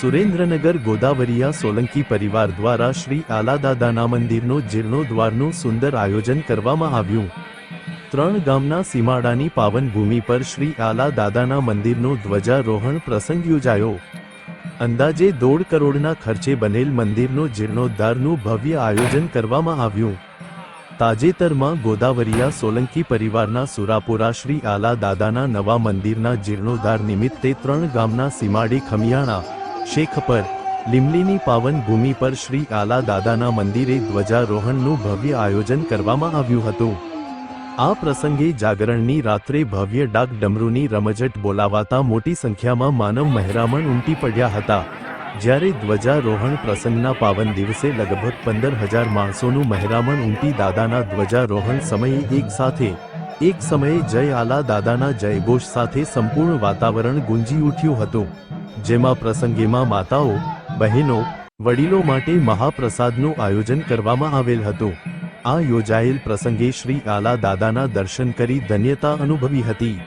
સુરેન્દ્રનગર ગોદાવરિયા સોલંકી પરિવાર દ્વારા શ્રી આલાદાદાના મંદિરનો જીર્ણોદ્વારનું સુંદર આયોજન કરવામાં આવ્યું। 3 ગામના સીમાડાની પાવન ભૂમિ પર શ્રી આલાદાદાના મંદિરનો ધ્વજારોહણ પ્રસંગ યોજાયો। અંદાજે 1.5 કરોડના ખર્ચે બનેલ મંદિરનો જીર્ણોદ્ધારનું ભવ્ય આયોજન કરવામાં આવ્યું। તાજેતરમાં ગોદાવરિયા સોલંકી પરિવારના સુરાપુરા શ્રી આલાદાદાના નવા મંદિરના જીર્ણોદ્ધાર નિમિત્તે 3 ગામના સીમાડી ખમિયાણા, શેખપર, લીમલીની પાવન ભૂમિ પર શ્રી આલાદાદાના મંદિરે ધ્વજારોહણનું ભવ્ય આયોજન કરવામાં આવ્યું હતું। આ પ્રસંગે જાગરણની રાત્રે ભવ્ય ડાક ડમરૂની રમઝટ બોલાવાતા મોટી સંખ્યામાં માનવ મહેરામણ ઉમટી પડ્યા હતા। જ્યારે ધ્વજારોહણ પ્રસંગના પાવન દિવસે લગભગ 15,000 માણસોનું મહેરામણ ઉમટી દાદાના ધ્વજારોહણ સમયે એક સમયે જય આલાદાદાના જયઘોષ સાથે સંપૂર્ણ વાતાવરણ ગુંજી ઉઠ્યું હતું, જેમાં પ્રસંગેમાં માતાઓ, બહેનો, વડીલો માટે મહાપ્રસાદનું આયોજન કરવામાં આવેલ હતું। આ યોજાયેલ પ્રસંગે શ્રી આલાદાદાના દર્શન કરી ધન્યતા અનુભવી હતી।